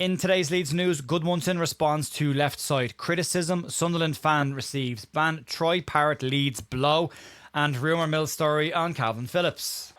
In today's Leeds news, Gudmundsson responds to left side criticism, Sunderland fan receives ban, Troy Parrott leads blow, and Rumour mill story on Kalvin Phillips.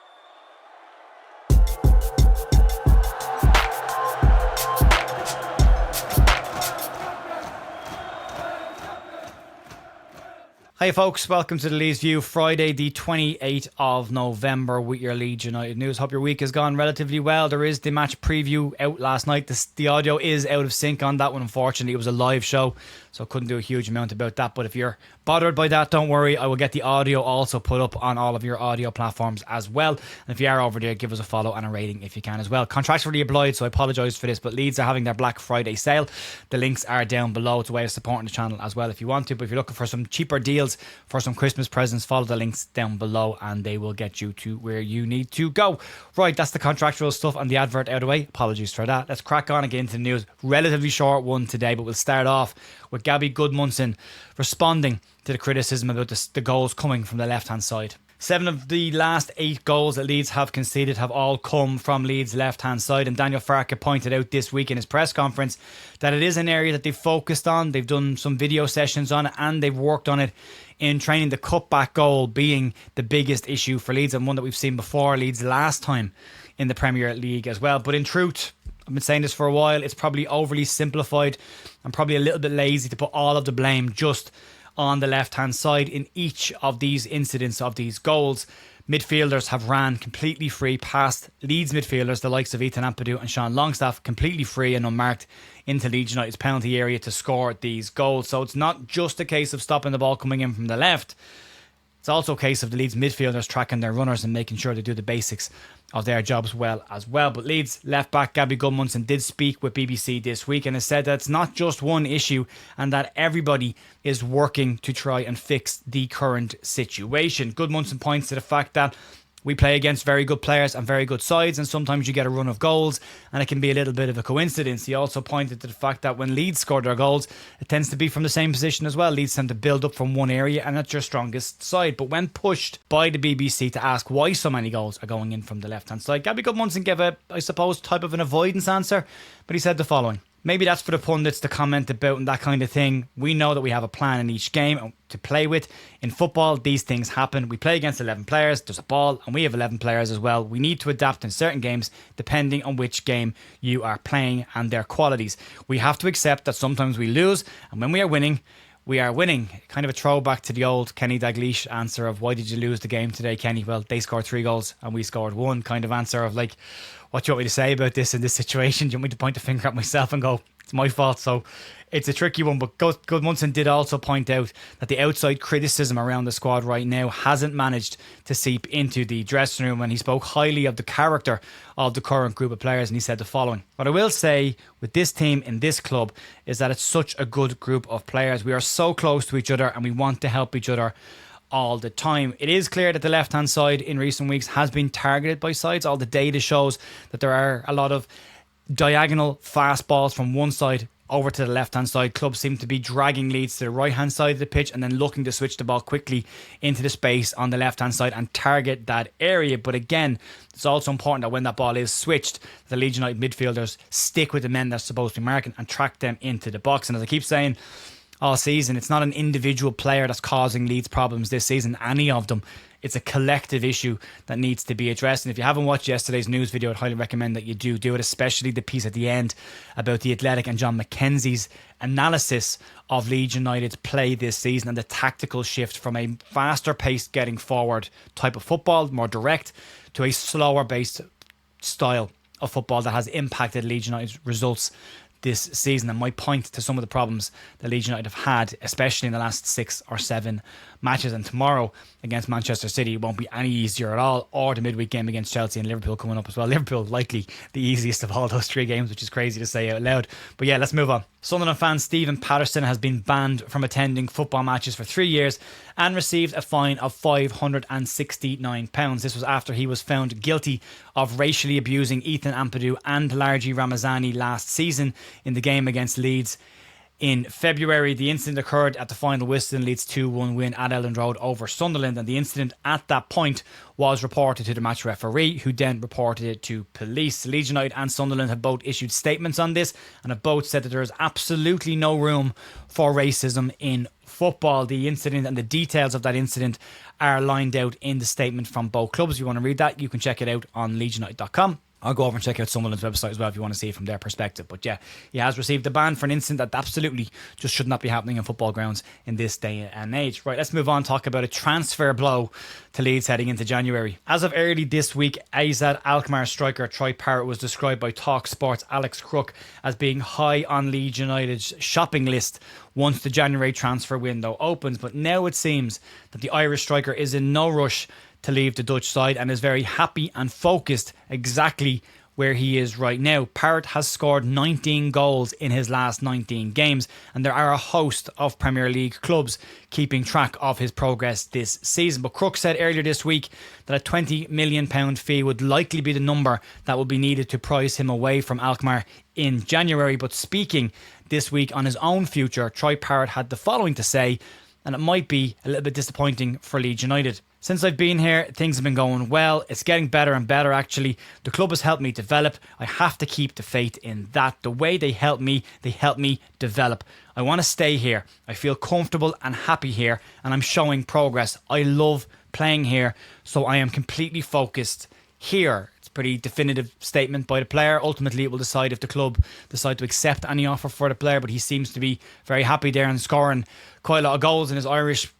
Hey folks, welcome to the Leeds View, Friday the 28th of November with your Leeds United news. Hope your week has gone relatively well. There is the match preview out last night. The audio is out of sync on that one, unfortunately. It was a live show, so I couldn't do a huge amount about that. But if you're bothered by that, don't worry. I will get the audio also put up on all of your audio platforms as well. And if you are over there, give us a follow and a rating if you can as well. Contractually obliged, so I apologise for this, but Leeds are having their Black Friday sale. The links are down below. It's a way of supporting the channel as well if you want to. But if you're looking for some cheaper deals for some Christmas presents, follow the links down below and they will get you to where you need to go. Right, that's the contractual stuff and the advert out of the way. Apologies for that. Let's crack on again to the news. Relatively short one today, but we'll start off with Gudmundsson responding to the criticism about the goals coming from the left-hand side. 7 of the last 8 goals that Leeds have conceded have all come from Leeds' left-hand side, and Daniel Farke pointed out this week in his press conference that it is an area that they've focused on. They've done some video sessions on it and they've worked on it in training, the cutback goal being the biggest issue for Leeds and one that we've seen before Leeds last time in the Premier League as well. But in truth, I've been saying this for a while, it's probably overly simplified and probably a little bit lazy to put all of the blame just on the left-hand side. In each of these incidents of these goals, midfielders have ran completely free past Leeds midfielders, the likes of Ethan Ampadu and Sean Longstaff, completely free and unmarked into Leeds United's penalty area to score these goals. So it's not just a case of stopping the ball coming in from the left. It's also a case of the Leeds midfielders tracking their runners and making sure they do the basics of their jobs well as well. But Leeds left back Gudmundsson did speak with BBC this week and has said that it's not just one issue and that everybody is working to try and fix the current situation. Gudmundsson points to the fact that we play against very good players and very good sides, and sometimes you get a run of goals and it can be a little bit of a coincidence. He also pointed to the fact that when Leeds score their goals, it tends to be from the same position as well. Leeds tend to build up from one area and that's your strongest side. But when pushed by the BBC to ask why so many goals are going in from the left-hand side, Gudmundsson gave a, I suppose, type of an avoidance answer, but he said the following. Maybe that's for the pundits to comment about and that kind of thing. We know that we have a plan in each game to play with. In football, these things happen. We play against 11 players. There's a ball and we have 11 players as well. We need to adapt in certain games depending on which game you are playing and their qualities. We have to accept that sometimes we lose, and when we are winning, we are winning. Kind of a throwback to the old Kenny Dalglish answer of why did you lose the game today, Kenny? Well, they scored 3 goals and we scored 1 kind of answer of like, what do you want me to say about this in this situation? Do you want me to point the finger at myself and go, it's my fault? So it's a tricky one. But Gudmundsson did also point out that the outside criticism around the squad right now hasn't managed to seep into the dressing room, and he spoke highly of the character of the current group of players, and he said the following. What I will say with this team in this club is that it's such a good group of players. We are so close to each other and we want to help each other all the time. It is clear that the left-hand side in recent weeks has been targeted by sides. All the data shows that there are a lot of diagonal fast balls from one side over to the left-hand side. Clubs seem to be dragging Leeds to the right-hand side of the pitch and then looking to switch the ball quickly into the space on the left-hand side and target that area. But again, it's also important that when that ball is switched, the Leeds United midfielders stick with the men they're supposed to be marking and track them into the box. And as I keep saying all season, it's not an individual player that's causing Leeds problems this season, any of them. It's a collective issue that needs to be addressed. And if you haven't watched yesterday's news video, I'd highly recommend that you do it, especially the piece at the end about the Athletic and John McKenzie's analysis of Leeds United's play this season and the tactical shift from a faster paced getting forward type of football, more direct, to a slower based style of football that has impacted Leeds United's results this season and might point to some of the problems that Leeds United have had, especially in the last 6 or 7 matches. And tomorrow against Manchester City won't be any easier at all, or the midweek game against Chelsea and Liverpool coming up as well. Liverpool likely the easiest of all those 3 games, which is crazy to say out loud. But yeah, let's move on. Sunderland fan Stephen Patterson has been banned from attending football matches for 3 years and received a fine of £569. This was after he was found guilty of racially abusing Ethan Ampadu and Largi Ramazani last season in the game against Leeds in February. The incident occurred at the final whistle in Leeds 2-1 win at Elland Road over Sunderland, and the incident at that point was reported to the match referee, who then reported it to police. Leeds United and Sunderland have both issued statements on this and have both said that there is absolutely no room for racism in football. The incident and the details of that incident are lined out in the statement from both clubs. If you want to read that, you can check it out on leedsunited.com. I'll go over and check out Sunderland's website as well if you want to see it from their perspective. But yeah, he has received a ban for an incident that absolutely just should not be happening in football grounds in this day and age. Right, let's move on, talk about a transfer blow to Leeds heading into January. As of early this week, AZ Alkmaar striker Troy Parrott was described by TalkSport's Alex Crook as being high on Leeds United's shopping list once the January transfer window opens. But now it seems that the Irish striker is in no rush to leave the Dutch side and is very happy and focused exactly where he is right now. Parrott has scored 19 goals in his last 19 games, and there are a host of Premier League clubs keeping track of his progress this season. But Crook said earlier this week that a £20 million fee would likely be the number that would be needed to price him away from Alkmaar in January. But speaking this week on his own future, Troy Parrott had the following to say, and it might be a little bit disappointing for Leeds United. Since I've been here, things have been going well. It's getting better and better, actually. The club has helped me develop. I have to keep the faith in that. The way they help me develop. I want to stay here. I feel comfortable and happy here, and I'm showing progress. I love playing here, so I am completely focused here. It's a pretty definitive statement by the player. Ultimately, it will decide if the club decide to accept any offer for the player, but he seems to be very happy there and scoring quite a lot of goals in his Irish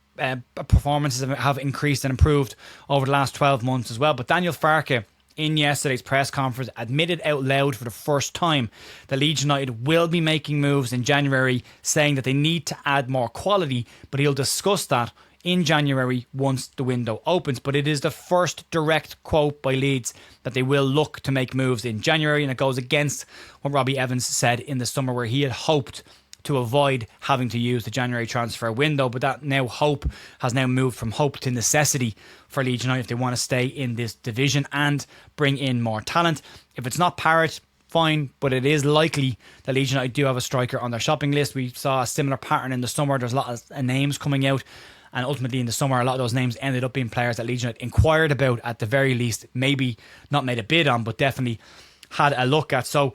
performances have increased and improved over the last 12 months as well. But Daniel Farke, in yesterday's press conference, admitted out loud for the first time that Leeds United will be making moves in January, saying that they need to add more quality, but he'll discuss that in January once the window opens. But it is the first direct quote by Leeds that they will look to make moves in January, and it goes against what Robbie Evans said in the summer, where he had hoped to avoid having to use the January transfer window. But that now hope has now moved from hope to necessity for Leeds United if they want to stay in this division and bring in more talent. If it's not Parrott, fine, but it is likely that Leeds United do have a striker on their shopping list. We saw a similar pattern in the summer. There's a lot of names coming out, and ultimately in the summer a lot of those names ended up being players that Leeds United inquired about, at the very least, maybe not made a bid on, but definitely had a look at. So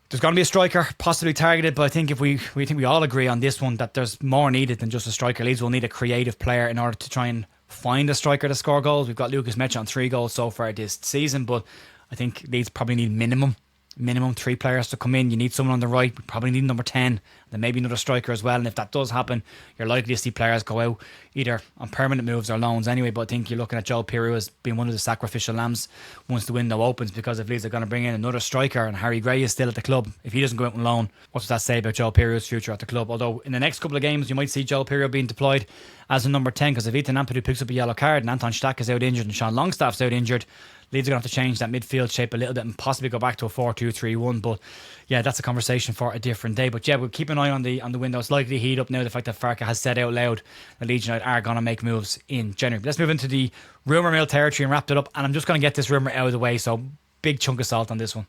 there's going to be a striker possibly targeted, but I think if we all agree on this one that there's more needed than just a striker. Leeds will need a creative player in order to try and find a striker to score goals. We've got Lucas Mecha on 3 goals so far this season, but I think Leeds probably need minimum 3 players to come in. You need someone on the right. We probably need number 10, then maybe another striker as well. And if that does happen, you're likely to see players go out either on permanent moves or loans anyway. But I think you're looking at Joe Pirou as being one of the sacrificial lambs once the window opens, because if Leeds are going to bring in another striker and Harry Gray is still at the club, if he doesn't go out on loan, what does that say about Joe Pirou's future at the club? Although in the next couple of games you might see Joe Pirou being deployed as a number 10, because if Ethan Ampadu picks up a yellow card and Anton Stack is out injured and Sean Longstaff's out injured, Leeds are going to have to change that midfield shape a little bit and possibly go back to a 4-2-3-1. But yeah, that's a conversation for a different day. But yeah, we'll keep an eye on the window. It's likely to heat up now, the fact that Farke has said out loud that Leeds United are going to make moves in January. But let's move into the rumour mill territory and wrap it up. And I'm just going to get this rumour out of the way, so big chunk of salt on this one.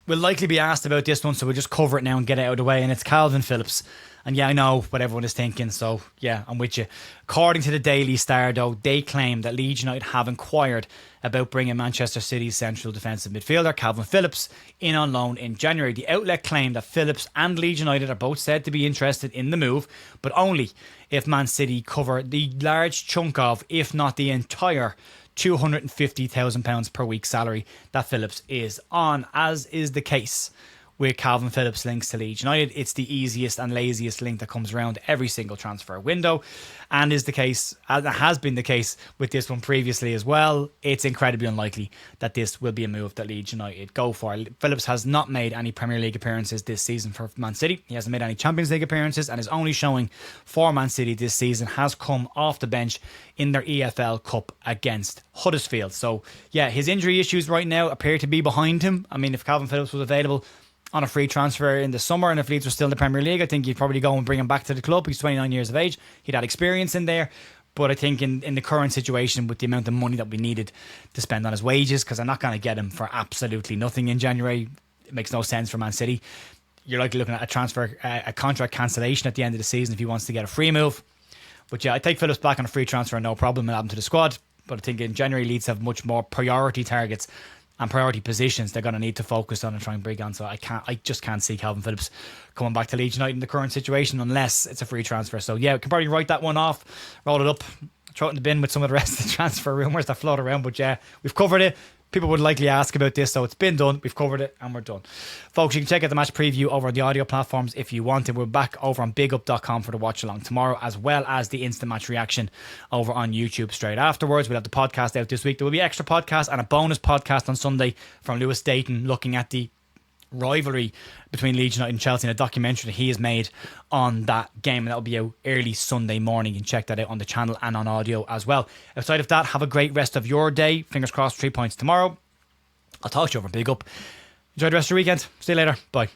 We'll likely be asked about this one, so we'll just cover it now and get it out of the way. And it's Kalvin Phillips. And yeah, I know what everyone is thinking, so yeah, I'm with you. According to the Daily Star, though, they claim that Leeds United have inquired about bringing Manchester City's central defensive midfielder Kalvin Phillips in on loan in January. The outlet claimed that Phillips and Leeds United are both said to be interested in the move, but only if Man City cover the large chunk of, if not the entire, £250,000 per week salary that Phillips is on, as is the case with Kalvin Phillips' links to Leeds United. It's the easiest and laziest link that comes around every single transfer window, and is the case, as it has been the case with this one previously as well. It's incredibly unlikely that this will be a move that Leeds United go for. Phillips has not made any Premier League appearances this season for Man City. He hasn't made any Champions League appearances, and his only showing for Man City this season has come off the bench in their EFL Cup against Huddersfield. So yeah, his injury issues right now appear to be behind him. I mean, if Kalvin Phillips was available on a free transfer in the summer, and if Leeds were still in the Premier League, I think you'd probably go and bring him back to the club. He's 29 years of age. He'd had experience in there. But I think in the current situation, with the amount of money that we needed to spend on his wages, because I'm not going to get him for absolutely nothing in January, it makes no sense for Man City. You're likely looking at a contract cancellation at the end of the season if he wants to get a free move. But yeah, I take Phillips back on a free transfer, no problem, and add him to the squad. But I think in January, Leeds have much more priority targets and priority positions they're going to need to focus on and try and bring on. So I just can't see Kalvin Phillips coming back to Leeds United in the current situation unless it's a free transfer. So yeah, we can probably write that one off, roll it up, throw it in the bin with some of the rest of the transfer rumours that float around. But yeah, we've covered it. People would likely ask about this, so it's been done. We've covered it and we're done. Folks, you can check out the match preview over on the audio platforms if you want. And we're back over on bigup.com for the watch along tomorrow, as well as the instant match reaction over on YouTube straight afterwards. We'll have the podcast out this week. There will be extra podcast and a bonus podcast on Sunday from Lewis Dayton looking at the rivalry between Leeds United and Chelsea, and a documentary that he has made on that game, and that'll be out early Sunday morning. You can check that out on the channel and on audio as well. Outside of that, have a great rest of your day. Fingers crossed, 3 points tomorrow. I'll talk to you over Big Up. Enjoy the rest of your weekend. See you later. Bye.